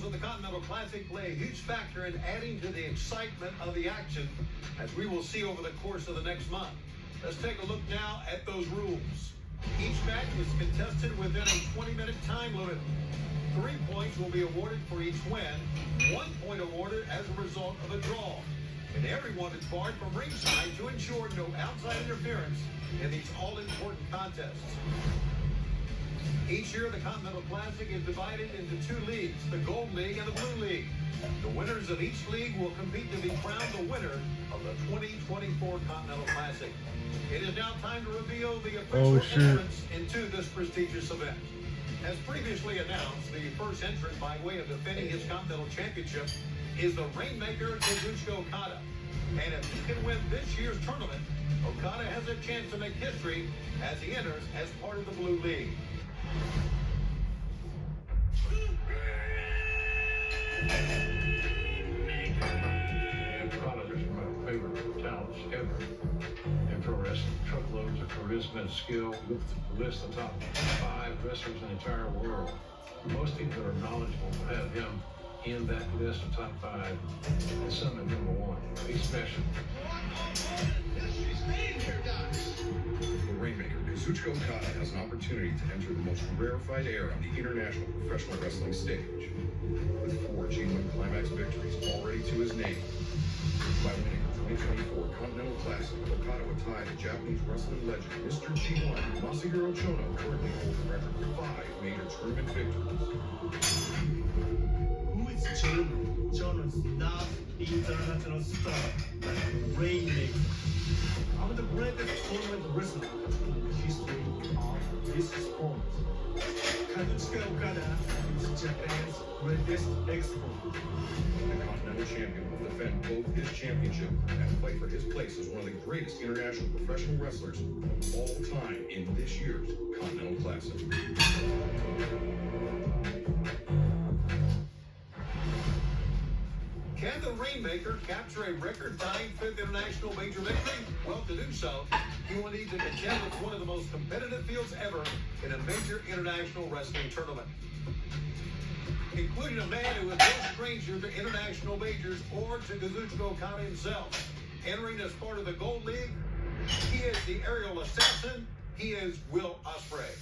of the Continental Classic play a huge factor in adding to the excitement of the action, as we will see over the course of the next month. Let's take a look now at those rules. Each match is contested within a 20-minute time limit. 3 points will be awarded for each win, 1 point awarded as a result of a draw. And everyone is barred from ringside to ensure no outside interference in these all-important contests. Each year, the Continental Classic is divided into 2 leagues, the Gold League and the Blue League. The winners of each league will compete to be crowned the winner of the 2024 Continental Classic. It is now time to reveal the official entrants into this prestigious event. As previously announced, the first entrant by way of defending his Continental Championship is the Rainmaker, Kazuchika Okada. And if he can win this year's tournament, Okada has a chance to make history as he enters as part of the Blue League. Okada is my favorite talents ever in pro wrestling. Truckloads of charisma and skill. Look at the list of the top 5 wrestlers in the entire world. Most people that are knowledgeable have him in that list of top 5 and some at number 1. He's special. History's made here, guys. The Rainmaker, Kazuchika Okada, has an opportunity to enter the most rarefied era on the international professional wrestling stage. With 4 G1 Climax victories already to his name. By winning the 2024 Continental Classic, Okada would tie the Japanese wrestling legend Mr. G1 Masahiro Chono, currently holds the record for 5 major tournament victories. Who is Chono? Chono is not the international star, but the Rainmaker. I'm the greatest tournament wrestler in the history of this sport. Kazuchika Okada is Japan's greatest export. The Continental Champion will defend both his championship and fight for his place as one of the greatest international professional wrestlers of all time in this year's Continental Classic. Can the Rainmaker capture a record-tying 5th international major victory? Well, to do so, he will need to contend with one of the most competitive fields ever in a major international wrestling tournament, including a man who is no stranger to international majors or to Kazuchika Okada himself. Entering as part of the Gold League, he is the aerial assassin. He is Will Ospreay.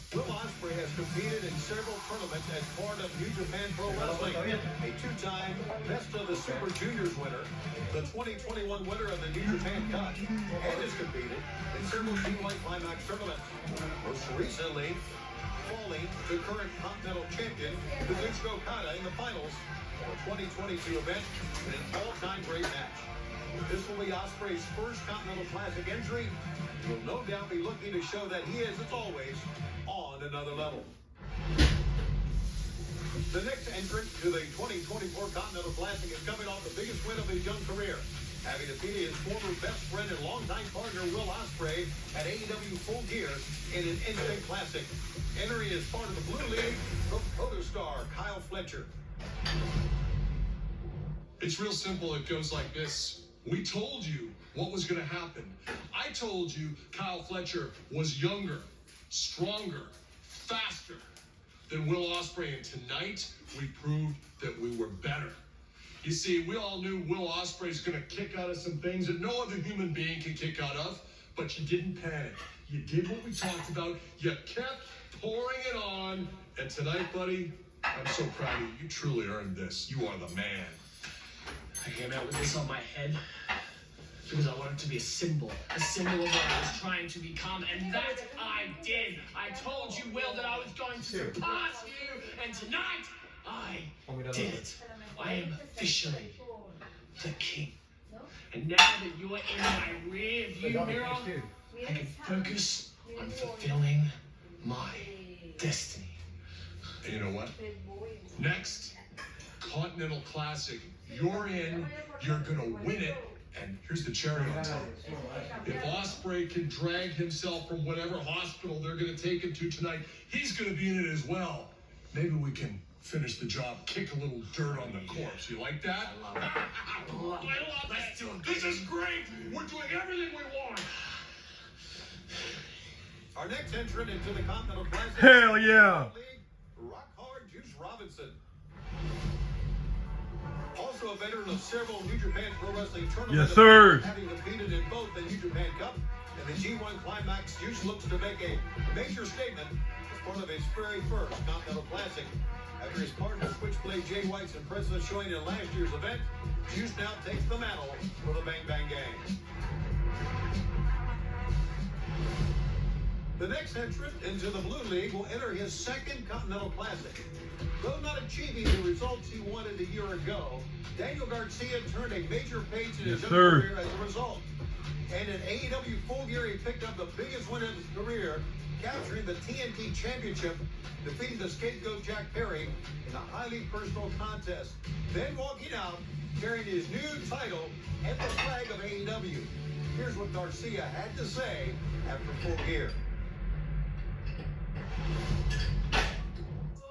Will Ospreay has competed in several tournaments as part of New Japan Pro Wrestling, a 2-time Best of the Super Juniors winner, the 2021 winner of the New Japan Cup, and has competed in several G1 Climax tournaments. Most recently, falling to current Continental Champion Kazuchika Okada in the finals of the 2022 event in an all-time great match. This will be Ospreay's first Continental Classic entry. He will no doubt be looking to show that he is, as always, on another level. The next entrant to the 2024 Continental Classic is coming off the biggest win of his young career, having defeated his former best friend and longtime partner Will Ospreay at AEW Full Gear in an instant classic. Entering as part of the Blue League, the protostar Kyle Fletcher. It's real simple. It goes like this. We told you what was going to happen. I told you Kyle Fletcher was younger, stronger, faster than Will Ospreay, and tonight we proved that we were better. You see, we all knew Will Ospreay's going to kick out of some things that no other human being can kick out of, but you didn't panic. You did what we talked about. You kept pouring it on, and tonight, buddy, I'm so proud of you. You truly earned this. You are the man. I came out with this on my head because I wanted to be a symbol of what I was trying to become, and that I did. I told you, Will, that I was going to surpass you, and tonight I did it. I am officially the king. And now that you're in my rear view mirror, I can focus on fulfilling my destiny. And you know what? Next, Continental Classic. You're in, you're gonna win it, and here's the cherry on top. If Ospreay can drag himself from whatever hospital they're gonna take him to tonight, he's gonna be in it as well. Maybe we can finish the job, kick a little dirt on the corpse. You like that? I love it. I love it. Let's do it. This is great. We're doing everything we want. Our next entrant into the Continental Classic. Hell yeah. Rock Hard Also a veteran of several New Japan Pro Wrestling tournaments. Yes, sir. Having competed in both the New Japan Cup and the G1 Climax, Juice looks to make a major statement as part of his very first Continental Classic. After his partner Switchblade Jay White's impressive showing in last year's event, Juice now takes the mantle for the Bang Bang Gang. The next entrant into the Blue League will enter his second Continental Classic. Though not achieving the results he wanted a year ago, Daniel Garcia turned a major page in his career as a result. And in AEW Full Gear, he picked up the biggest win of his career, capturing the TNT Championship, defeating the scapegoat Jack Perry in a highly personal contest. Then walking out, carrying his new title and the flag of AEW. Here's what Garcia had to say after Full Gear.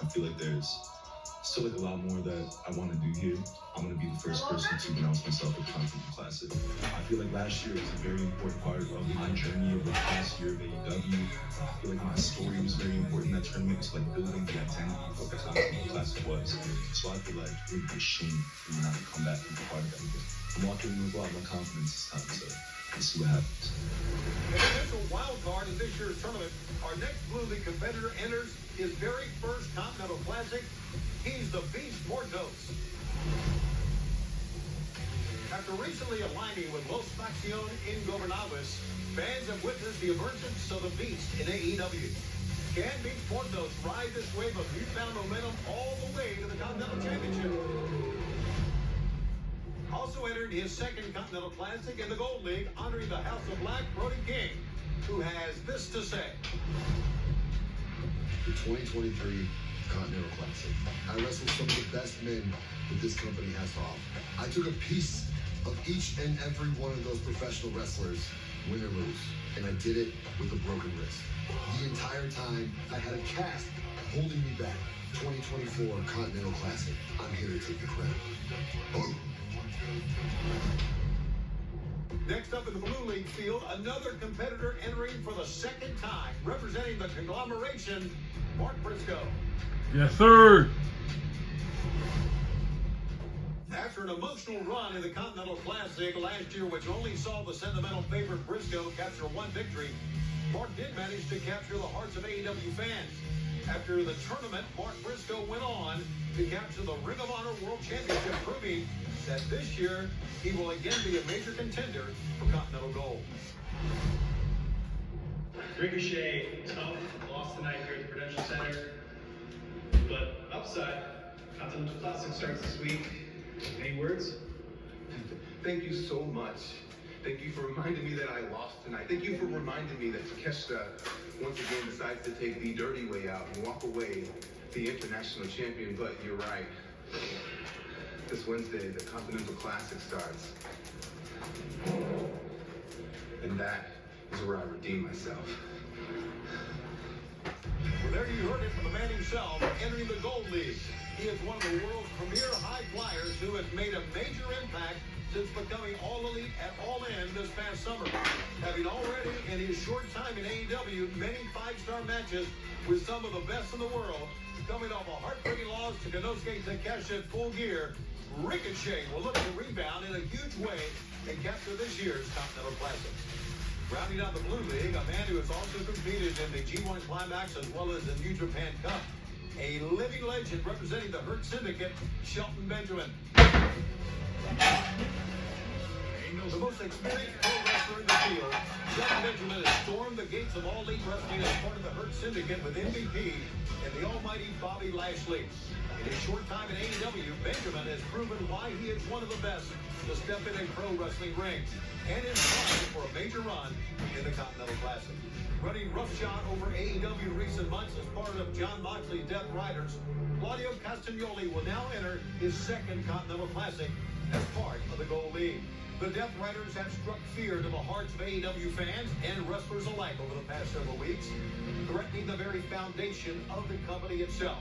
I feel like there's still a lot more that I want to do here. I'm going to be the first person to announce myself at Continental Classic. I feel like last year was a very important part of my journey over the past year of AEW. I feel like my story was very important in that tournament. It's like building the identity of what the Continental Classic was. So I feel like it would be a shame for me not to come back and be part of that again. I'm walking in with a lot more confidence this time, so let's see what happens. The potential wild card in this year's tournament, our next Blue League competitor enters his very first Continental Classic. He's the Beast Mortos. After recently aligning with Los Facción Ingobernables, fans have witnessed the emergence of the Beast in AEW. Can Beast Mortos ride this wave of newfound momentum all the way to the Continental Championship? Also entered his second Continental Classic in the Gold League, honoring the House of Black, Brody King, who has this to say. The 2023 Continental Classic. I wrestled some of the best men that this company has to offer. I took a piece of each and every one of those professional wrestlers, win or lose, and I did it with a broken wrist. The entire time, I had a cast holding me back. 2024 Continental Classic. I'm here to take the crown. Boom. Next up in the Blue League field, another competitor entering for the second time, representing the conglomeration, Mark Briscoe. Yes, sir. After an emotional run in the Continental Classic last year, which only saw the sentimental favorite Briscoe capture one victory, Mark did manage to capture the hearts of AEW fans. After the tournament, Mark Briscoe went on to capture the Ring of Honor World Championship, proving that this year he will again be a major contender for Continental Gold. Ricochet, tough, lost tonight here at the Prudential Center. But upside, Continental Classic starts this week. Any words? Thank you so much. Thank you for reminding me that I lost tonight. Thank you for reminding me that Takeshita once again decides to take the dirty way out and walk away the international champion. But you're right. This Wednesday, the Continental Classic starts. And that is where I redeem myself. Well, there you heard it from the man himself, entering the Gold League. He is one of the world's premier high flyers who has made a major impact since becoming all elite at All In this past summer. Having already, in his short time in AEW, many five-star matches with some of the best in the world, coming off a heartbreaking loss to Konosuke Takeshita at Full Gear, Ricochet will look to rebound in a huge way and capture this year's Continental Classic. Rounding out the Blue League, a man who has also competed in the G1 Climax as well as the New Japan Cup. A living legend representing the Hurt Syndicate, Shelton Benjamin. The most experienced pro wrestler in the field, Shelton Benjamin has stormed the gates of All Elite Wrestling as part of the Hurt Syndicate with MVP and the almighty Bobby Lashley. In his short time in AEW, Benjamin has proven why he is one of the best to step in a pro wrestling ring and is trying for a major run in the Continental Classic. Running roughshod over AEW in recent months as part of John Moxley's Death Riders, Claudio Castagnoli will now enter his second Continental Classic as part of the Gold League. The Death Riders have struck fear to the hearts of AEW fans and wrestlers alike over the past several weeks, threatening the very foundation of the company itself.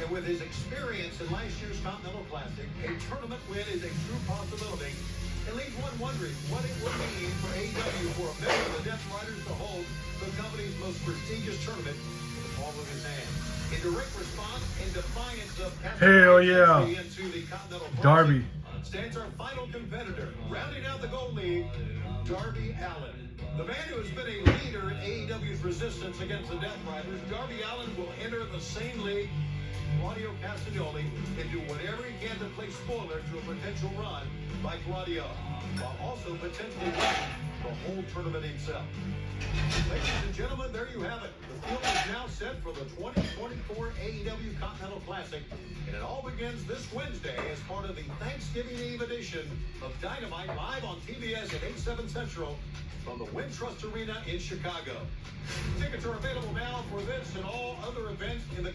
And with his experience in last year's Continental Classic, a tournament win is a true possibility. It leaves one wondering what it would mean for AEW for a member of the Death Riders to hold the company's most prestigious tournament in the palm of his hand. In direct response and defiance of Hell yeah. into the Continental Classic, Darby. stands our final competitor, rounding out the Gold League, Darby Allin. The man who has been a leader in AEW's resistance against the Death Riders, Darby Allin will enter the same league, Claudio Castagnoli, and do whatever he can to play spoiler to a potential run by Claudio, while also potentially winning the whole tournament himself. Ladies and gentlemen, there you have it. The field is now set for the 2024 AEW Continental Classic, and it all begins this Wednesday as part of the Thanksgiving Eve edition of Dynamite, live on TBS at 8/7 Central from the Wintrust Arena in Chicago. Tickets are available now for this and all other events in the